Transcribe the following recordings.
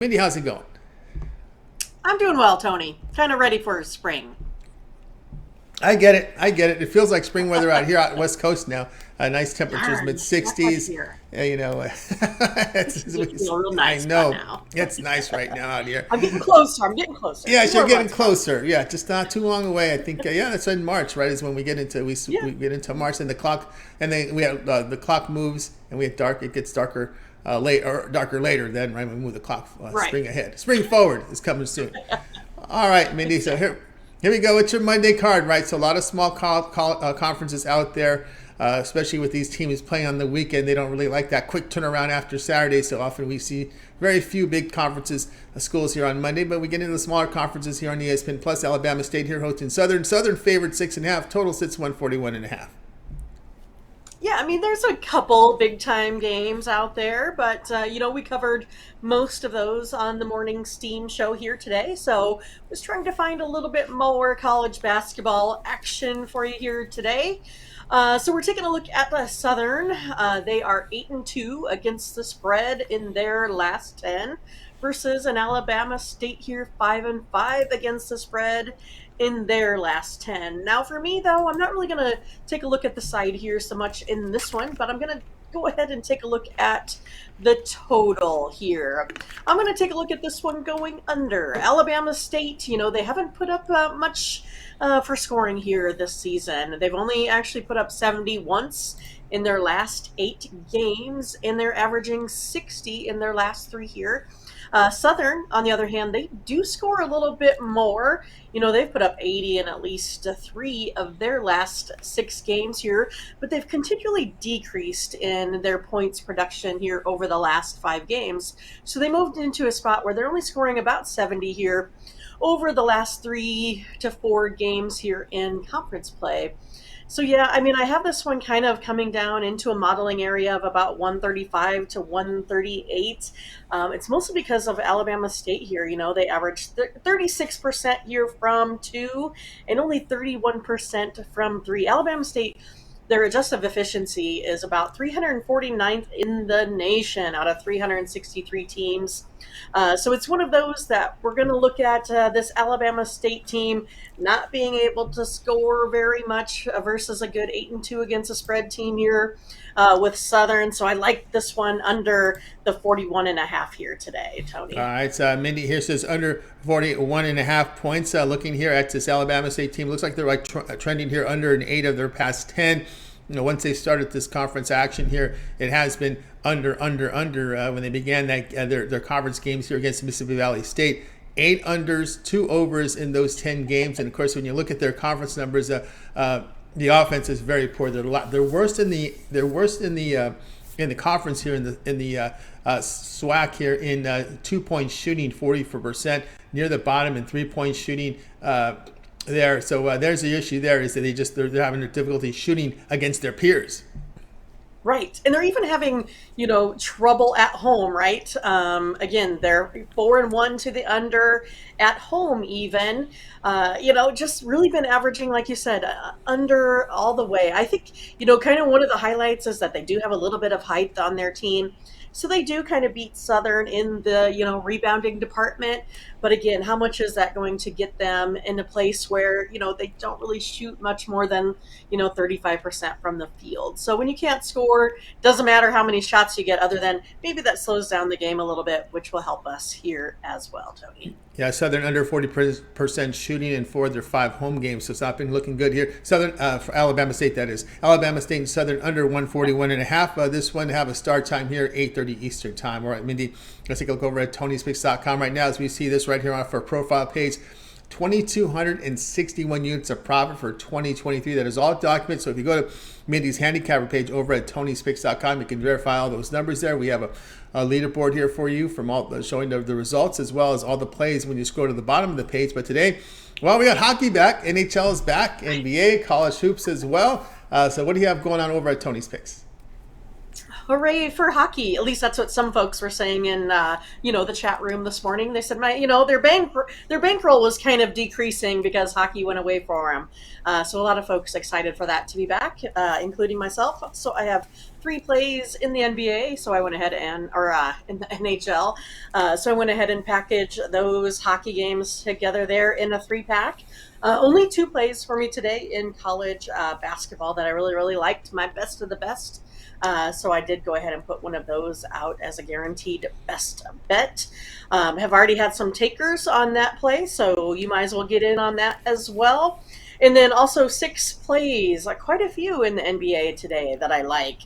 Mindy, how's it going? I'm doing well, Tony. Kind of ready for spring. I get it. I get it. It feels like spring weather out here out West Coast now. Nice temperatures, mid Darn, not quite 60s. here. It's, It's feel real I nice by know now. it's nice right now out here. I'm getting closer. I'm getting closer. Yeah, Two you're more getting months probably. closer. Yeah, just not too long away. I think. Yeah, that's in March, right? Is when we get into Yeah, we get into March, and the clock, and then we have the clock moves, and we have dark. It gets darker late or darker later. Then right when we move the clock, right. spring ahead, spring forward is coming soon. All right, Mindy. So Exactly. here we go. It's your Monday card, right? So a lot of small conferences out there, especially with these teams playing on the weekend. They don't really like that quick turnaround after Saturday. So often we see very few big conferences, schools here on Monday. But we get into the smaller conferences here on ESPN Plus. Alabama State here hosting Southern. Southern favored 6.5. Total sits 141.5. Yeah, I mean, there's a couple big time games out there, but we covered most of those on the morning Steam show here today. So, was trying to find a little bit more college basketball action for you here today. So we're taking a look at the Southern. They are 8-2 against the spread in their last 10, versus an Alabama State here 5-5 against the spread in their last 10. Now, for me though, I'm not really going to take a look at the side here so much in this one, but I'm going to go ahead and take a look at the total here. I'm going to take a look at this one going under. Alabama State, they haven't put up much for scoring here this season. They've only actually put up 70 once in their last 8 games, and they're averaging 60 in their last 3 here. Southern, on the other hand, they do score a little bit more. They've put up 80 in at least 3 of their last 6 games here, but they've continually decreased in their points production here over the last 5 games. So they moved into a spot where they're only scoring about 70 here over the last 3 to 4 games here in conference play. So yeah, I mean, I have this one kind of coming down into a modeling area of about 135 to 138. It's mostly because of Alabama State here. They average 36% here from two and only 31% from three. Alabama State, their adjusted efficiency is about 349th in the nation out of 363 teams. So it's one of those that we're going to look at this Alabama State team not being able to score very much versus a good 8-2 against a spread team here with Southern. So I like this one under the 41.5 here today, All Tony. right, so Mindy here says under 41.5 points. Looking here at this Alabama State team, looks like they're like trending here under an 8 of their past 10. Once they started this conference action here, it has been under. When they began that their conference games here against Mississippi Valley State. 8 unders, 2 overs in those 10 games, and of course, when you look at their conference numbers, the offense is very poor. They're worst in the conference here in the SWAC here in 2 point shooting, 40%, near the bottom in 3 point shooting. There, so there's the issue. There is that they're having difficulty shooting against their peers. Right. And they're even having, trouble at home, right? Again, they're 4-1 to the under at home, even. Just really been averaging, like you said, under all the way. I think, kind of one of the highlights is that they do have a little bit of height on their team. So they do kind of beat Southern in the, rebounding department. But again, how much is that going to get them in a place where, they don't really shoot much more than, 35% from the field. So when you can't score, doesn't matter how many shots you get, other than maybe that slows down the game a little bit, which will help us here as well, Tony. Yeah, Southern under 40% shooting in 4 of their 5 home games, so it's not been looking good here. Southern, for Alabama State, that is. Alabama State and Southern under 141.5. This one have a start time here, 8:30 Eastern time. All right, Mindy, let's take a look over at Tony'sPicks.com right now as we see this right here off our profile page. 2,261 units of profit for 2023. That is all documented. So if you go to Mindy's handicapper page over at Tony'sPicks.com, you can verify all those numbers there. We have a leaderboard here for you from all showing the results as well as all the plays when you scroll to the bottom of the page. But today, well, we got hockey back, NHL is back, NBA, college hoops as well. So what do you have going on over at Tony's Picks? hooray for hockey. At least that's what some folks were saying in the chat room this morning. They said their bankroll was kind of decreasing because hockey went away for them. So a lot of folks excited for that to be back, including myself. So I have 3 plays in the NBA. So I went ahead or in the NHL. So I went ahead and packaged those hockey games together there in a 3-pack. Only 2 plays for me today in college basketball that I really, really liked. My best of the best. So I did go ahead and put one of those out as a guaranteed best bet. Have already had some takers on that play, so you might as well get in on that as well. And then also 6 plays, quite a few in the NBA today that I like.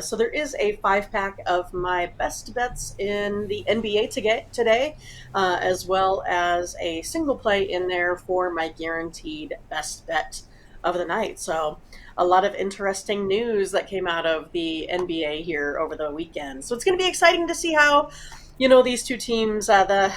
So there is a 5-pack of my best bets in the NBA today, as well as a single play in there for my guaranteed best bet of the night. So a lot of interesting news that came out of the NBA here over the weekend. So it's going to be exciting to see how, these 2 teams, the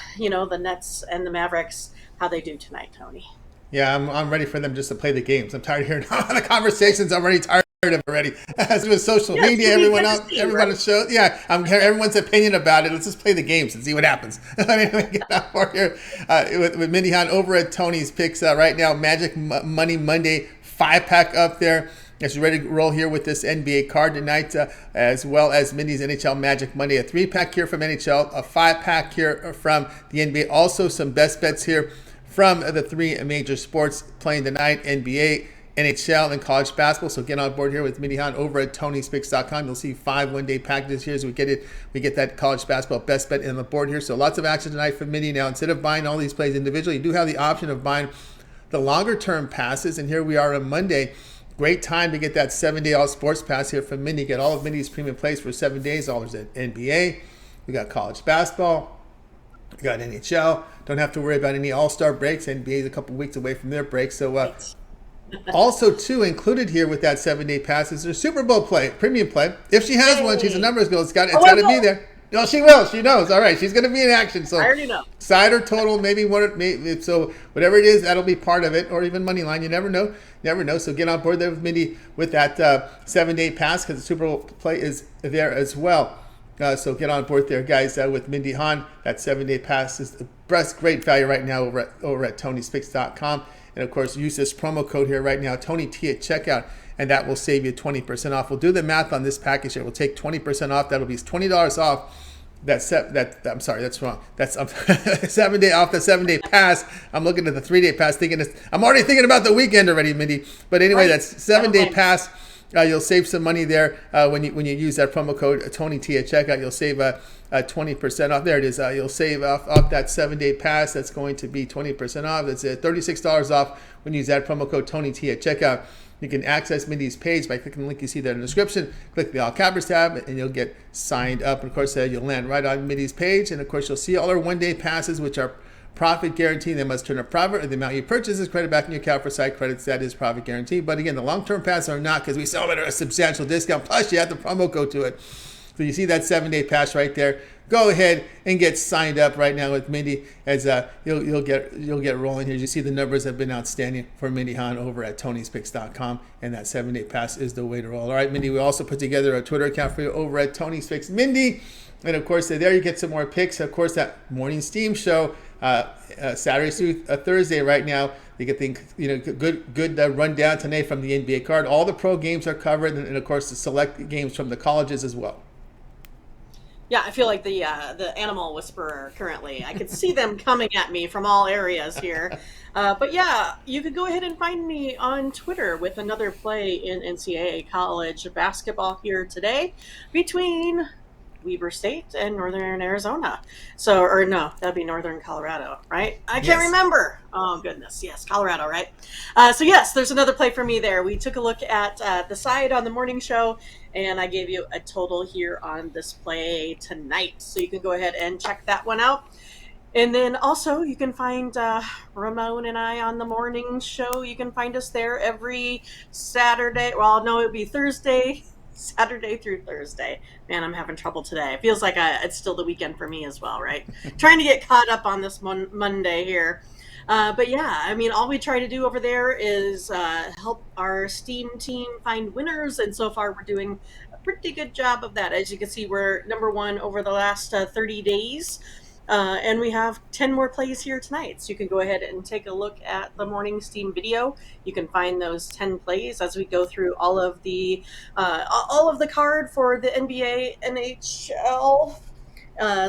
Nets and the Mavericks, how they do tonight, Tony. Yeah, I'm ready for them just to play the games. I'm tired of hearing all the conversations. I'm already tired of it already. As with social media, everyone shows. Yeah, I'm hearing everyone's opinion about it. Let's just play the games and see what happens. Let me get out for here with Mindy Hahne over at Tony's Picks right now. Magic Money Monday 5-pack up there. As you're ready to roll here with this NBA card tonight, as well as Mindy's NHL Magic Monday, a 3-pack here from NHL, a 5-pack here from the NBA. Also some best bets here from the 3 major sports playing tonight: NBA, NHL, and college basketball. So get on board here with Mindy Hahne over at Tony'sPicks.com. You'll see 5 one-day packages here as we get that college basketball best bet in the board here. So lots of action tonight from Mindy. Now, instead of buying all these plays individually, you do have the option of buying the longer term passes. And here we are on Monday. Great time to get that 7-day all sports pass here from Mindy. Get all of Mindy's premium plays for 7 days. All there's at NBA. We got college basketball. We got NHL. Don't have to worry about any all-star breaks. NBA is a couple weeks away from their break. So also, too, included here with that 7-day pass is their Super Bowl play, premium play. If she has one, she's a numbers girl. It's got to be there. No, she will. She knows. All right, she's going to be in action. So I already know. Side or total, maybe so whatever it is, that'll be part of it, or even money line. You never know. So get on board there with Mindy with that 7-day pass, because the Super Bowl play is there as well. So get on board there, guys, with Mindy Hahne. That 7-day pass is the best, great value right now over at Tony'sPicks.com. And, of course, use this promo code here right now, Tony T at checkout, and that will save you 20% off. We'll do the math on this package here. We'll take 20% off. That'll be $20 off. I'm sorry, that's wrong. That's 7 day off the 7-day pass. I'm looking at the 3-day pass, I'm already thinking about the weekend already, Mindy. But anyway, that's 7-day pass. You'll save some money there when you use that promo code Tony T at checkout. You'll save 20% off. There it is. You'll save off that 7-day pass. That's going to be 20% off. That's $36 off when you use that promo code Tony T at checkout. You can access Mindy's page by clicking the link you see there in the description. Click the All Cappers tab, and you'll get signed up. And of course, you'll land right on Mindy's page. And of course, you'll see all our 1-day passes, which are profit guarantee. They must turn a profit, or the amount you purchase is credited back in your account for site credits. That is profit guarantee. But again, the long-term passes are not, because we sell them at a substantial discount. Plus, you have the promo code to it. So you see that 7-day pass right there. Go ahead and get signed up right now with Mindy, as you'll get rolling here. You see the numbers have been outstanding for Mindy Hahne over at Tony'sPicks.com, and that 7-day pass is the way to roll. All right, Mindy, we also put together a Twitter account for you over at Tony's Picks Mindy, and of course there you get some more picks. Of course, that morning steam show Saturday through Thursday right now. You get the good rundown tonight from the NBA card. All the pro games are covered, and of course the select games from the colleges as well. Yeah, I feel like the animal whisperer currently. I could see them coming at me from all areas here. But yeah, you could go ahead and find me on Twitter with another play in NCAA college basketball here today between Weber State and Northern Arizona. Or no, that'd be Northern Colorado, right? I can't remember. Oh, goodness. Yes, Colorado, right? So yes, there's another play for me there. We took a look at the side on the morning show, and I gave you a total here on this play tonight. So you can go ahead and check that one out. And then also you can find Ramon and I on the morning show. You can find us there every Saturday. Well, no, it would be Saturday through Thursday. Man, I'm having trouble today. It feels like it's still the weekend for me as well, right? Trying to get caught up on this Monday here. But yeah, I mean, all we try to do over there is help our STEAM team find winners. And so far we're doing pretty good job of that. As you can see, we're #1 over the last 30 days. And we have 10 more plays here tonight. So you can go ahead and take a look at the morning steam video. You can find those 10 plays as we go through all of the card for the NBA, NHL.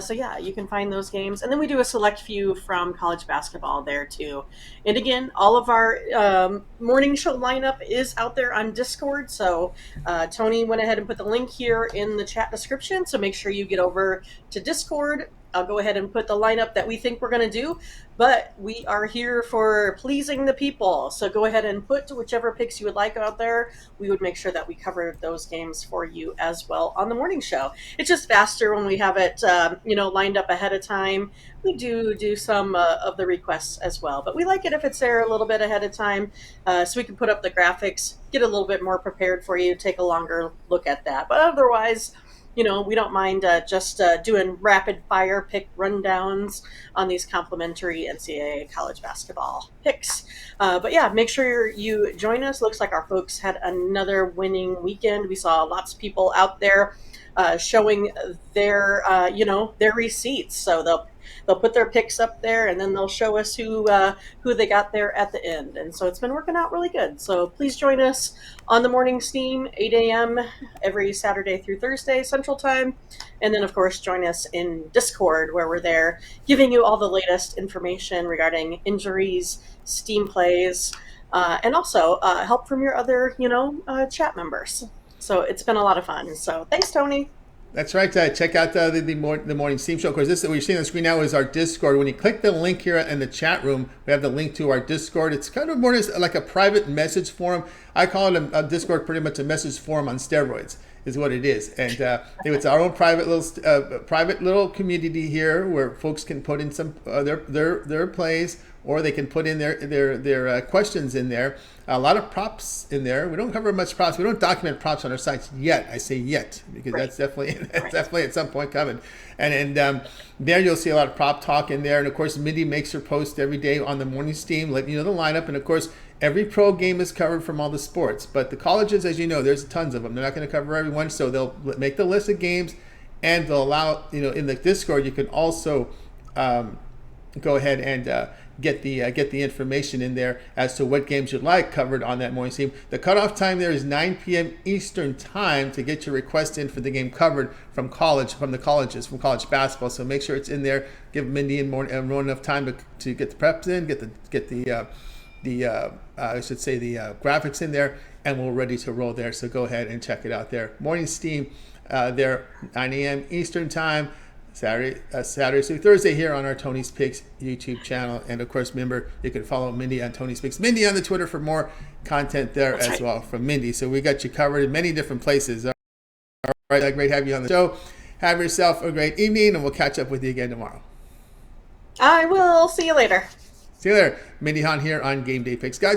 So yeah, you can find those games, and then we do a select few from college basketball there too. And again, all of our morning show lineup is out there on Discord. So Tony went ahead and put the link here in the chat description. So make sure you get over to Discord. I'll go ahead and put the lineup that we think we're going to do, but we are here for pleasing the people. So go ahead and put whichever picks you would like out there. We would make sure that we cover those games for you as well on the morning show. It's just faster when we have it, lined up ahead of time. We do some of the requests as well, but we like it if it's there a little bit ahead of time, so we can put up the graphics, get a little bit more prepared for you, take a longer look at that. But otherwise, we don't mind just doing rapid fire pick rundowns on these complimentary NCAA college basketball picks. But yeah, make sure you join us. Looks like our folks had another winning weekend. We saw lots of people out there showing their receipts. So they'll put their picks up there, and then they'll show us who they got there at the end. And so it's been working out really good. So please join us on the morning steam, 8 a.m. every Saturday through Thursday Central Time. And then, of course, join us in Discord, where we're there giving you all the latest information regarding injuries, steam plays, and also help from your other, chat members. So it's been a lot of fun. So thanks, Tony. That's right. Check out the morning steam show. Of course, what you're seeing on the screen now is our Discord. When you click the link here in the chat room, we have the link to our Discord. It's kind of more like a private message forum. I call it a Discord, pretty much a message forum on steroids, is what it is. And it's our own private little community here where folks can put in some their plays, or they can put in their questions in there. A lot of props in there. We don't cover much props. We don't document props on our sites yet. I say yet because that's definitely at some point coming. And there you'll see a lot of prop talk in there. And of course, Mindy makes her post every day on the morning steam, letting you know the lineup. And of course, every pro game is covered from all the sports. But the colleges, as you know, there's tons of them. They're not going to cover everyone, so they'll make the list of games, and they'll allow, in the Discord, you can also go ahead and get the information in there as to what games you'd like covered on that morning stream. The cutoff time there is 9 p.m. Eastern time to get your request in for the game covered from college basketball. So make sure it's in there. Give Mindy and everyone enough time to get the preps in, get the graphics in there, and we're ready to roll there. So go ahead and check it out there. Morning steam there, 9 a.m. Eastern time. Saturday through Thursday here on our Tony's Picks YouTube channel. And of course, remember, you can follow Mindy on Tony's Picks. Mindy on the Twitter for more content there as well from Mindy. So we got you covered in many different places. All right, great to have you on the show. Have yourself a great evening, and we'll catch up with you again tomorrow. I will. See you later. See you later. Mindy Hahne here on Game Day Picks. Guys,